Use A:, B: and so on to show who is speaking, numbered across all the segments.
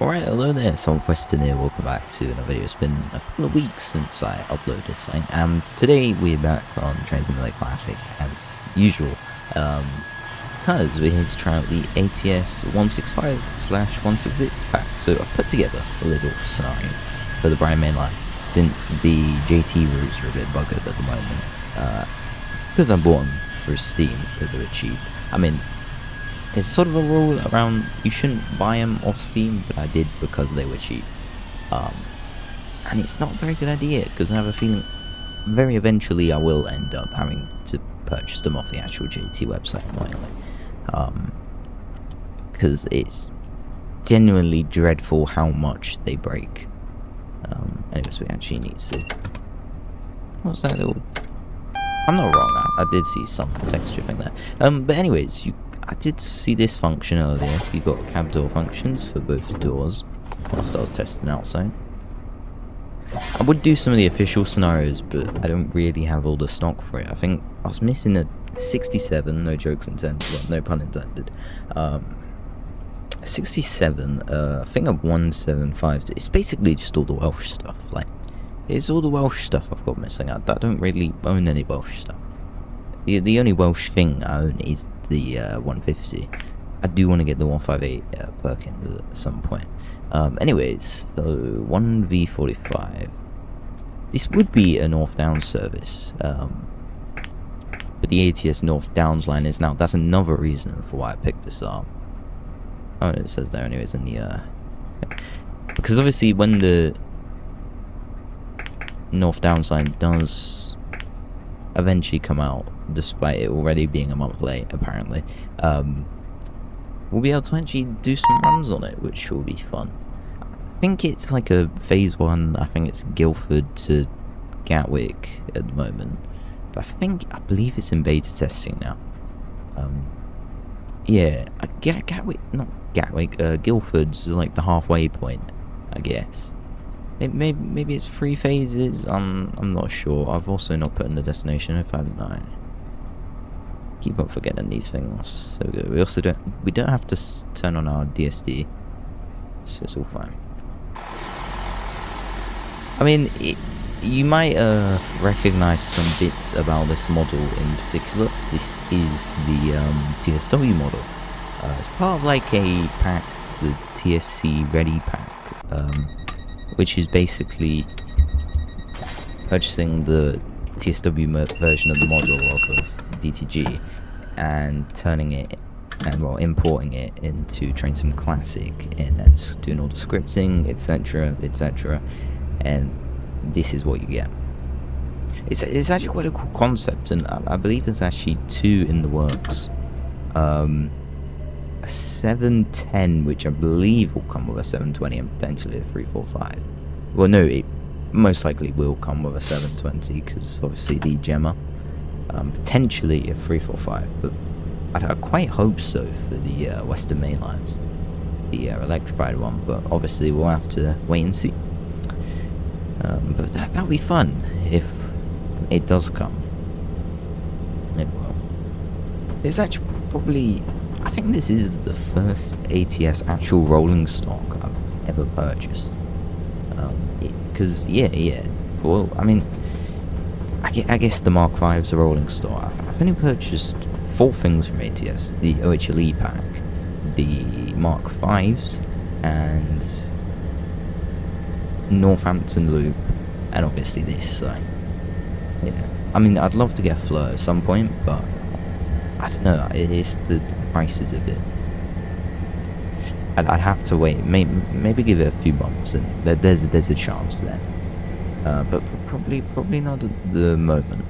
A: Alright, hello there, Southwestern here, welcome back to another video. It's been a couple of weeks since I uploaded something, and today we're back on Train Simulator Classic as usual, because we're here to try out the ATS 165/166 pack. So I've put together a little scenario for the Brighton Mainline, since the JT routes are a bit buggered at the moment, because I bought them through Steam because they were cheap. I mean, there's sort of a rule around you shouldn't buy them off Steam, but I did because they were cheap. And it's not a very good idea, because I have a feeling very eventually I will end up having to purchase them off the actual JT website, annoyingly. Because it's genuinely dreadful how much they break. Anyways, we actually need to... What's that little... I'm not wrong, I did see some texture thing there. But anyways, I did see this function earlier. You got cab door functions for both doors whilst I was testing outside. I would do some of the official scenarios, but I don't really have all the stock for it. I think I was missing a 67, no jokes intended, well, no pun intended. 67, I think a 175. It's basically just all the Welsh stuff. Like, it's all the Welsh stuff I've got missing. I don't really own any Welsh stuff. The only Welsh thing I own is the 150. I do want to get the 158 Perkins at some point. Anyways, so 1V45. This would be a North Downs service, but the ATS North Downs line is now. That's another reason for why I picked this up. Oh, it says there anyways in the because obviously when the North Downs line does eventually come out, despite it already being a month late, apparently, we'll be able to actually do some runs on it, which will be fun. I think it's like a phase 1, I think it's Guildford to Gatwick at the moment, but I believe it's in beta testing now. Yeah, Gatwick, not Gatwick, Guildford's like the halfway point, I guess. Maybe it's 3 phases. I'm not sure. I've also not put in the destination if I haven't. I keep on forgetting these things. So good. We also don't have to turn on our DSD, so it's all fine. I mean, you might recognize some bits about this model in particular. This is the TSW model. It's part of like a pack, the TSC Ready pack. Which is basically purchasing the TSW version of the model off of DTG and turning it, and well, importing it into Train Sim Classic, and then doing all the scripting, etc, etc, and this is what you get. It's actually quite a cool concept, and I believe there's actually 2 in the works. A 710, which I believe will come with a 720, and potentially a 345. Well, no, it most likely will come with a 720, because obviously the Gemma. Potentially a 345, but I quite hope so for the Western Main Lines, the electrified one, but obviously we'll have to wait and see. But that'll be fun if it does come. It will. It's actually probably... I think this is the first ATS actual rolling stock I've ever purchased. Because, yeah. Well, I mean, I guess the Mark V's a rolling stock. I've only purchased 4 things from ATS. The OHLE pack, the Mark V's, and Northampton Loop, and obviously this, so... Yeah. I mean, I'd love to get a Fleur at some point, but... I don't know, it's the price is a bit... I'd have to wait, maybe give it a few months, and there's a chance there. But probably not at the moment.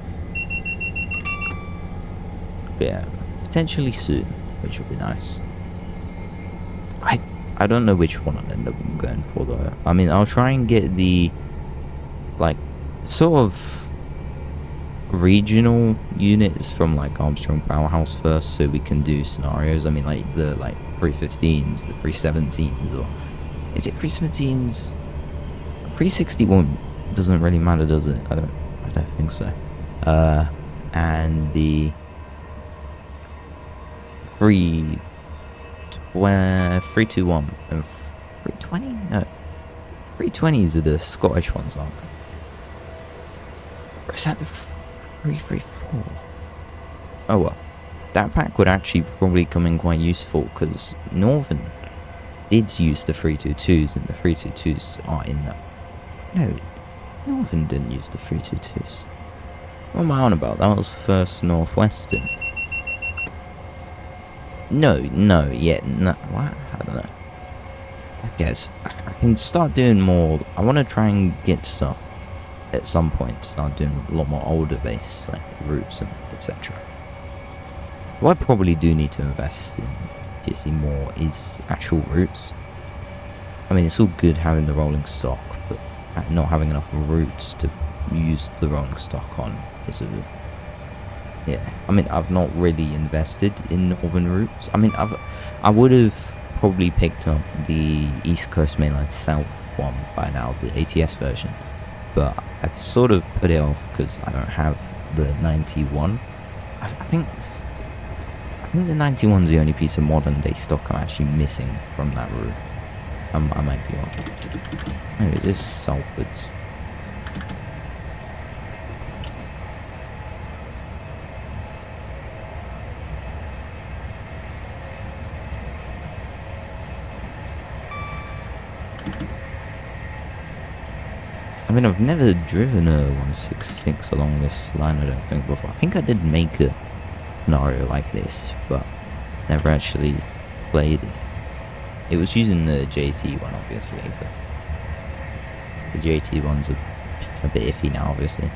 A: But yeah, potentially soon, which would be nice. I don't know which one I'll end up going for though. I mean, I'll try and get the, like, sort of regional units from like Armstrong Powerhouse first, so we can do scenarios. I mean, like the 315s, the 317s, or is it 317s? 361 doesn't really matter, does it? I don't think so. And the 321 and 320 320? No. 320s are the Scottish ones, aren't they? Or is that the 334? Oh well. That pack would actually probably come in quite useful, because Northern did use the 322s, and the 322s are in that. No, Northern didn't use the 322s. What am I on about? That was First Northwestern. No, yeah, no, what? I don't know. I guess I can start doing more. I want to try and get stuff at some point, start doing a lot more older base, like routes and etc. What I probably do need to invest in TSC more is actual routes. I mean, it's all good having the rolling stock, but not having enough routes to use the rolling stock on is a bit. Yeah, I mean, I've not really invested in Northern routes. I mean, I would have probably picked up the East Coast Mainline South one by now, the ATS version, but I've sort of put it off because I don't have the 91. I think the 91 is the only piece of modern day stock I'm actually missing from that route. I might be wrong. Oh, is this Salford's? I mean, I've never driven a 166 along this line, I don't think, before. I think I did make a scenario like this, but never actually played it. It was using the JT one, obviously, but the JT one's a bit iffy now, obviously.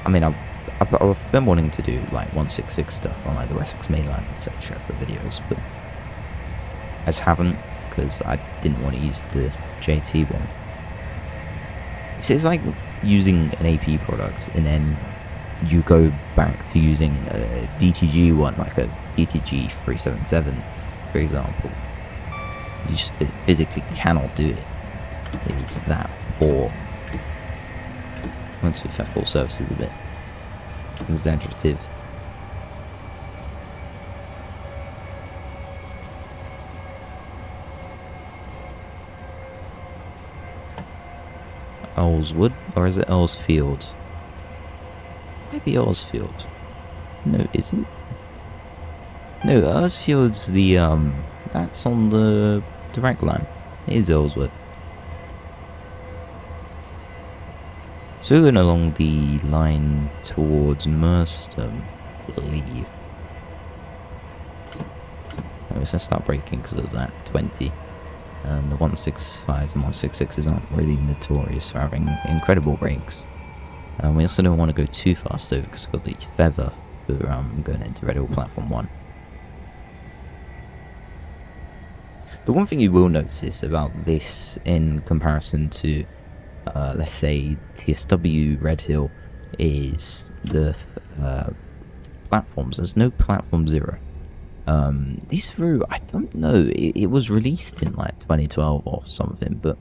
A: I mean, I've been wanting to do, like, 166 stuff on, like, the Wessex Mainline, etc. for videos, but I just haven't, because I didn't want to use the JT one. It's like using an AP product and then you go back to using a DTG one, like a DTG 377, for example. You just physically cannot do it. It's that poor. Once we've had full services a bit exaggerative. Earlswood, or is it Earlsfield? Maybe Earlsfield. No, isn't. No, Earlsfield's the that's on the direct line. It is Earlswood. So we're going along the line towards Merstham, I believe. Let's start braking because there's that 20. And the 165s and 166s aren't really notorious for having incredible brakes. And we also don't want to go too fast though, because we've got the feather for going into Redhill platform 1. The one thing you will notice about this in comparison to, let's say, TSW Redhill, is the platforms. There's no platform 0. This route, I don't know, it was released in like 2012 or something, but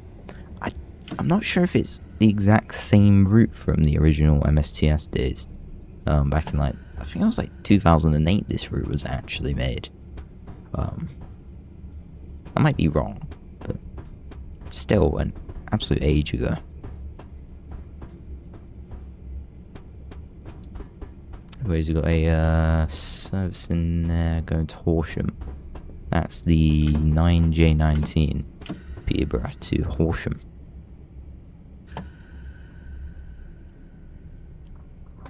A: I'm not sure if it's the exact same route from the original MSTS days. Back in like, I think it was like 2008 this route was actually made. I might be wrong, but still an absolute age ago. Where's you got a service in there going to Horsham? That's the 9J19 Peterborough to Horsham. I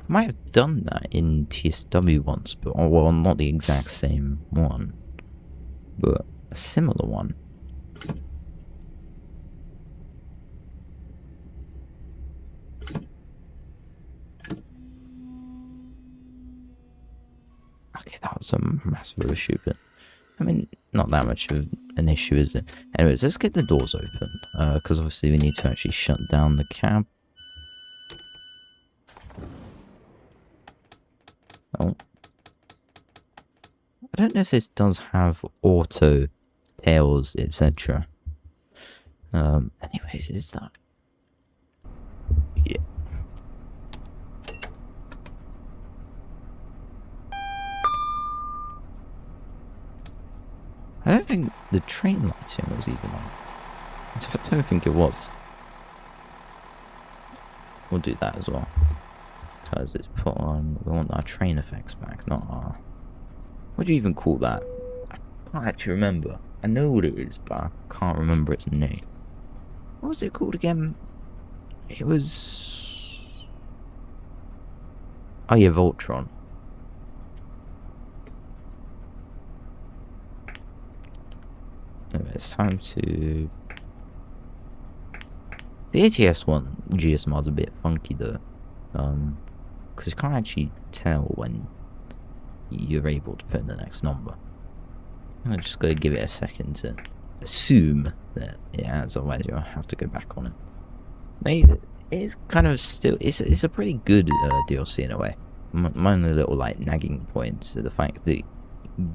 A: might have done that in TSW once, but well, not the exact same one, but a similar one. Okay, that was a massive issue, but I mean, not that much of an issue, is it? Anyways, let's get the doors open, because obviously we need to actually shut down the cab. Oh. I don't know if this does have auto tails, etc. Anyways, is that? Yeah. I don't think the train lighting was even on. I don't think it was. We'll do that as well. Because it's put on... We want our train effects back, not our... What do you even call that? I can't actually remember. I know what it is, but I can't remember its name. What was it called again? It was... Oh yeah, Voltron. Anyway, it's time to... The ATS one, GSMR's a bit funky though. Because you can't actually tell when you're able to put in the next number. I'm just going to give it a second to assume that it has, otherwise you'll have to go back on it. Now, it's kind of still, it's a pretty good DLC in a way. My only little like nagging points are the fact that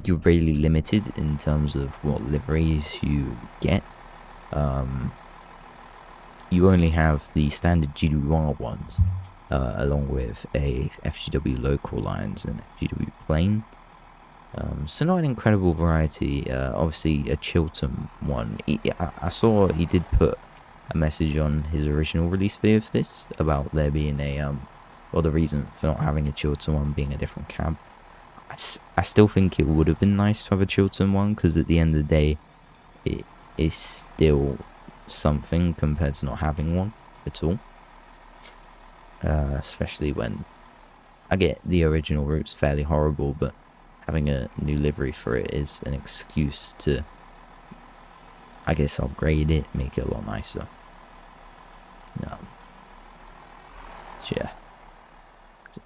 A: you're really limited in terms of what liveries you get. You only have the standard GWR ones, along with a FGW local lines and FGW plane. So not an incredible variety. Obviously a Chiltern one. I saw he did put a message on his original release video of this about there being a or the reason for not having a Chiltern one being a different cab. I still think it would have been nice to have a Chiltern one, because at the end of the day it is still something compared to not having one at all. Especially when I get the original route's fairly horrible, but having a new livery for it is an excuse to, I guess, upgrade it, make it a lot nicer. So yeah,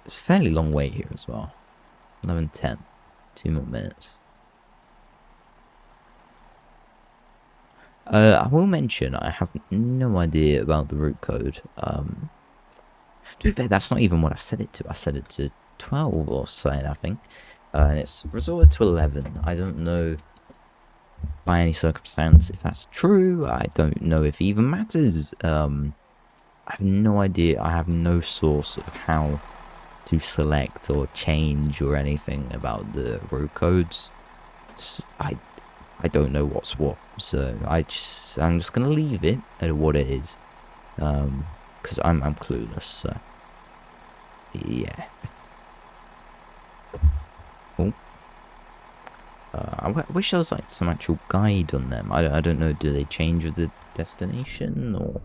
A: it's a fairly long way here as well. 11:10, 2 more minutes. I will mention I have no idea about the route code. To be fair, that's not even what I set it to. I set it to 12 or something, I think. And it's resorted to 11. I don't know by any circumstance if that's true. I don't know if it even matters. I have no idea. I have no source of how to select or change or anything about the route codes. I don't know what's what, so I'm just gonna leave it at what it is, because I'm clueless. So yeah. Oh. I wish there was like some actual guide on them. I don't know. Do they change with the destination, or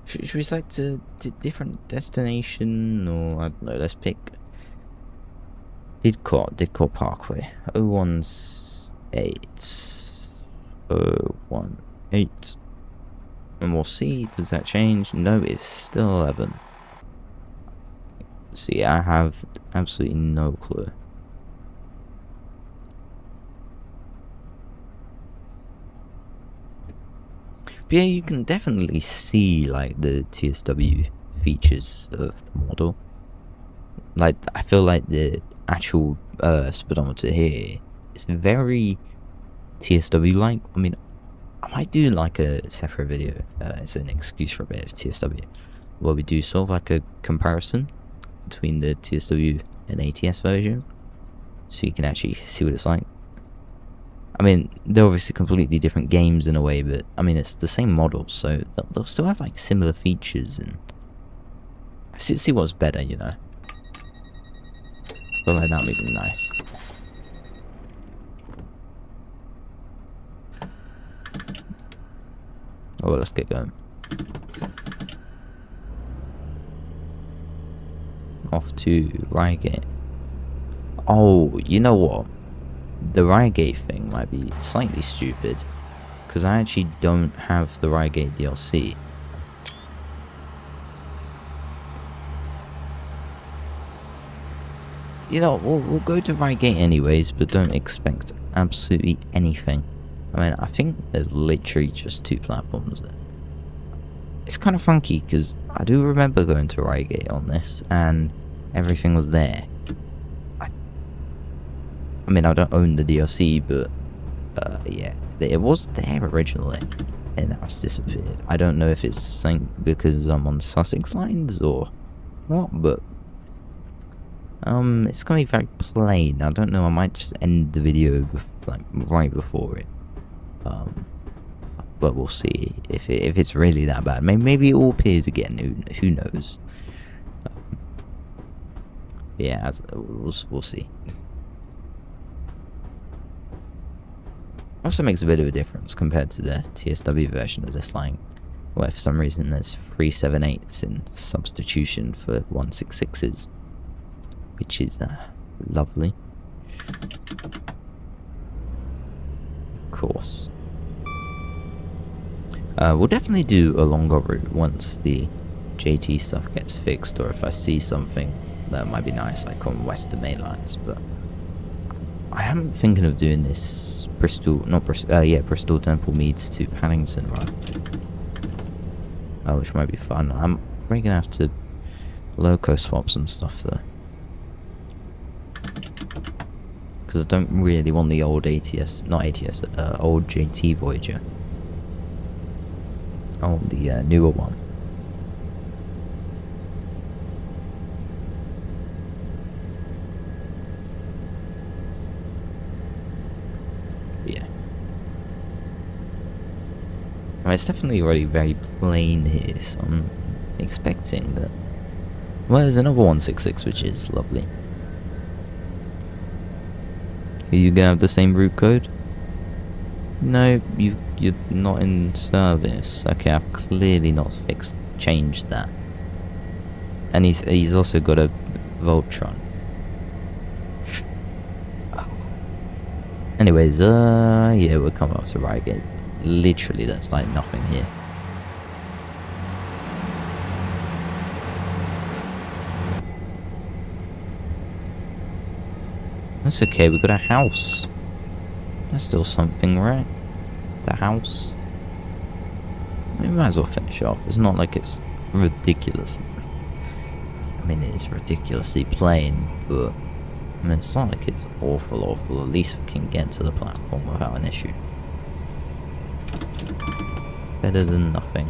A: should we select a different destination, or I don't know. Let's pick Didcot Parkway 018 018, and we'll see. Does that change? No, it's still 11. See, I have absolutely no clue. But yeah, you can definitely see like the TSW features of the model. Like, I feel like the actual speedometer here is very TSW like. I mean, I might do like a separate video. It's an excuse for a bit of TSW, where we do sort of like a comparison between the TSW and ATS version, so you can actually see what it's like. I mean, they're obviously completely different games in a way, but I mean, it's the same model, so they'll still have like similar features, and see what's better, you know. I feel like that would be nice. Oh, let's get going. Off to Reigate. Oh, you know what? The Reigate thing might be slightly stupid, because I actually don't have the Reigate DLC. You know, we'll go to Reigate anyways, but don't expect absolutely anything. I mean, I think there's literally just 2 platforms there. It's kind of funky, because I do remember going to Reigate on this, and everything was there. I mean, I don't own the DLC, but yeah, it was there originally, and now it's disappeared. I don't know if it's something because I'm on Sussex lines or what, but it's gonna be very plain. I don't know. I might just end the video like right before it. but we'll see if it's really that bad. Maybe it all appears again. Who knows? Yeah, we'll see. Also makes a bit of a difference compared to the TSW version of this line, where for some reason there's 378s in substitution for 166s, which is lovely. Of course. We'll definitely do a longer route once the JT stuff gets fixed, or if I see something that might be nice, like on Western Mainlines, but I am thinking of doing this Bristol Temple Meads to Paddington run, which might be fun. I'm probably gonna have to loco swap some stuff though, because I don't really want the old ATS, old JT Voyager. I want the newer one. Yeah. I mean, it's definitely already very plain here, so I'm expecting that. Well, there's another 166, which is lovely. Are you gonna have the same route code? No, you're not in service. Okay, I've clearly not changed that. And he's also got a Voltron. Anyways, yeah, we're coming up to Reigate. Literally, that's like nothing here. That's okay, we got a house. That's still something, right? The house. We might as well finish off. It's not like it's ridiculous. I mean, it's ridiculously plain, but I mean, it's not like it's awful. At least we can get to the platform without an issue. Better than nothing.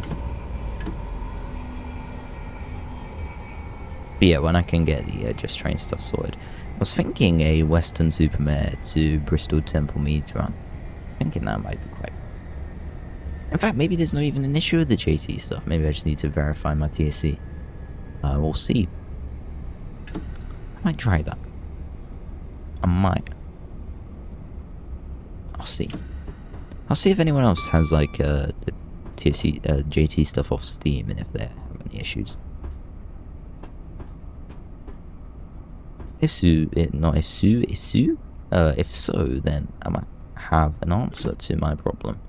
A: But yeah, when I can get the just train stuff sorted. I was thinking a Western Supermare to Bristol Temple Meads run. Thinking that might be quite fun. In fact, maybe there's not even an issue with the JT stuff. Maybe I just need to verify my TSC. We'll see. I might try that. I might. I'll see. I'll see if anyone else has like the TSC, JT stuff off Steam, and if they have any issues. If so, then I might have an answer to my problem.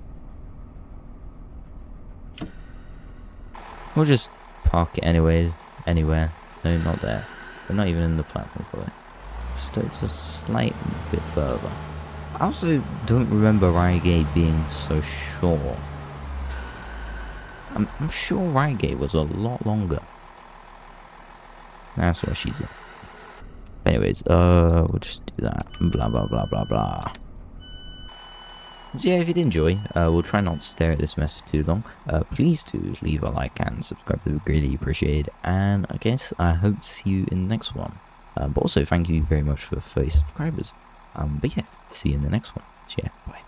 A: We'll just park it anywhere. No, not there. We're not even in the platform for it. Just a slight bit further. I also don't remember Reigate being so short. I'm sure Reigate was a lot longer. That's where she's at. Anyways, we'll just do that. Blah, blah, blah, blah, blah. So yeah, if you did enjoy, we'll try not to stare at this mess for too long. Please do leave a like and subscribe, we greatly appreciate it. And I guess I hope to see you in the next one. But also, thank you very much for 30 subscribers. But yeah, see you in the next one. So yeah, bye.